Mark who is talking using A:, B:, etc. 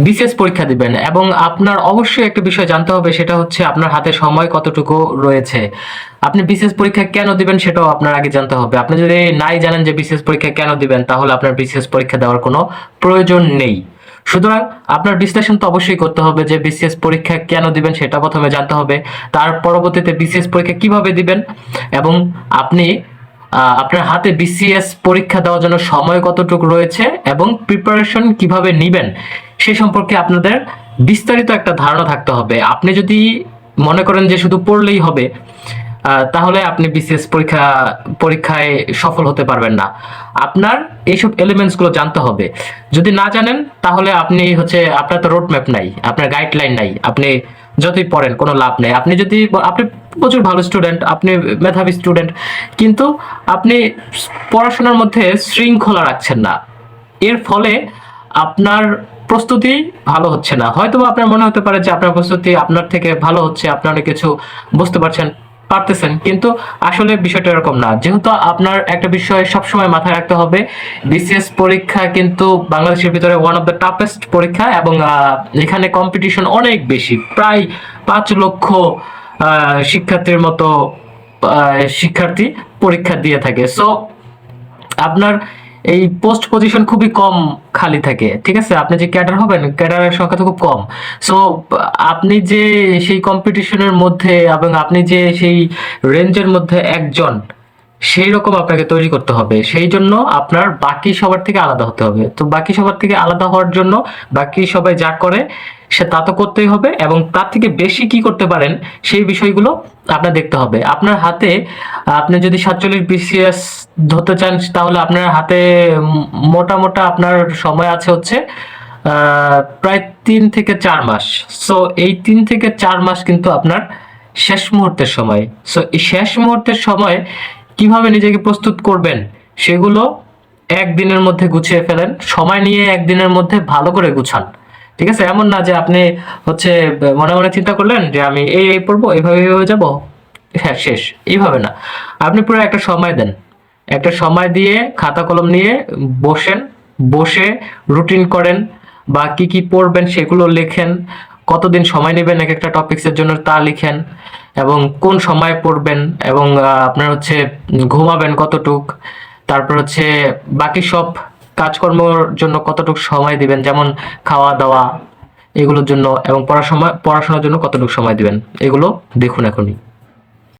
A: BCS পরীক্ষা দিবেন এবং আপনার অবশ্যই একটা বিষয় জানতে হবে, সেটা হচ্ছে আপনার হাতে সময় কতটুকু রয়েছে। আপনি বিসিএস পরীক্ষা কেন দিবেন সেটাও আপনার আগে জানতে হবে। আপনি যদি নাই জানেন যে বিসিএস পরীক্ষা কেন দিবেন, তাহলে আপনার বিসিএস পরীক্ষা দেওয়ার কোনো প্রয়োজন নেই। সুতরাং আপনার বিশ্লেষণ তো অবশ্যই করতে হবে যে বিসিএস পরীক্ষা কেন দিবেন সেটা প্রথমে জানতে হবে। তার পরবর্তীতে বিসিএস পরীক্ষা কিভাবে দিবেন এবং আপনি আপনার হাতে বিসিএস পরীক্ষা দেওয়ার জন্য সময় কতটুকু রয়েছে এবং প্রিপারেশন কিভাবে নিবেন সে সম্পর্কে আপনাদের বিস্তারিত একটা ধারণা থাকতে হবে। আপনি যদি মনে করেন যে শুধু পড়লেই হবে, তাহলে আপনি বিসিএস পরীক্ষায় সফল হতে পারবেন না। আপনার এইসব এলিমেন্টস গুলো জানতে হবে। যদি না জানেন তাহলে আপনি হচ্ছে, আপনার তো রোড ম্যাপ নাই, আপনার গাইডলাইন নাই, আপনি যতই পড়েন কোনো লাভ নেই। আপনি প্রচুর ভালো স্টুডেন্ট, আপনি মেধাবী স্টুডেন্ট, কিন্তু আপনি পড়াশোনার মধ্যে শৃঙ্খলা রাখছেন না। এর ফলে আপনার প্রস্তুতি ভালো হচ্ছে না। হয়তো আপনার মনে হতে পারে যে আপনার প্রস্তুতি আপনার থেকে ভালো হচ্ছে, আপনি অনেক কিছু বুঝতে পারতেছেন, কিন্তু আসলে বিষয়টা এরকম না। যেহেতু আপনার একটা বিষয় সবসময় মাথায় রাখতে হবে, বিসিএস পরীক্ষা কিন্তু বাংলাদেশের ভিতরে ওয়ান অফ দ্য টাফেস্ট পরীক্ষা এবং এখানে কম্পিটিশন অনেক বেশি, প্রায় 5 লক্ষ শিক্ষার্থীর মতো শিক্ষার্থী পরীক্ষা দিয়ে থাকে। সো আপনার এই পোস্ট পজিশন খুবই কম খালি থাকে, ঠিক আছে? আপনি যে ক্যাডার হবেন, ক্যাডারের সংখ্যা তো খুব কম। সো আপনি যে সেই কম্পিটিশনের মধ্যে এবং আপনি যে সেই রেঞ্জের মধ্যে একজন, সেই রকম আপনাকে তৈরি করতে হবে। সেই জন্য আপনার বাকি সবার থেকে আলাদা হতে হবে। তো বাকি সবার থেকে আলাদা হওয়ার জন্য বাকি সবাই যা করে সে তা তো করতেই হবে, এবং তার থেকে বেশি কি করতে পারেন সেই বিষয়গুলো আপনার দেখতে হবে। আপনার হাতে, আপনি যদি 47 বিসিএস ধরতে চান, তাহলে আপনার হাতে মোটা মোটা আপনার সময় আছে হচ্ছে প্রায় 3 থেকে 4 মাস। সো এই 3 থেকে 4 মাস কিন্তু আপনার শেষ মুহূর্তের সময়। সো এই শেষ মুহূর্তের সময় কিভাবে নিজেকে প্রস্তুত করবেন সেগুলো একদিনের মধ্যে গুছিয়ে ফেলেন। সময় নিয়ে একদিনের মধ্যে ভালো করে গুছান, ঠিক আছে? এমন না যে আপনি হচ্ছে মনে মনে চিন্তা করলেন যে আমি এই পড়বো, এইভাবে হয়ে যাব, হ্যাঁ শেষ, এইভাবে না। আপনি পুরো একটা সময় দেন, একটা সময় দিয়ে খাতা কলম নিয়ে বসেন, বসে রুটিন করেন, বা কি কি পড়বেন সেগুলো লেখেন, কতদিন সময় নেবেন এক একটা টপিক্সের জন্য তা লিখেন, এবং কোন সময় পড়বেন, এবং আপনার হচ্ছে ঘুমাবেন কতটুক, তারপর হচ্ছে বাকি সব কাজকর্মের জন্য কতটুকু সময় দিবেন, যেমন খাওয়া দাওয়া এগুলোর জন্য, এবং পড়াশোনার জন্য কতটুকু সময় দিবেন, এগুলো দেখুন এখনই।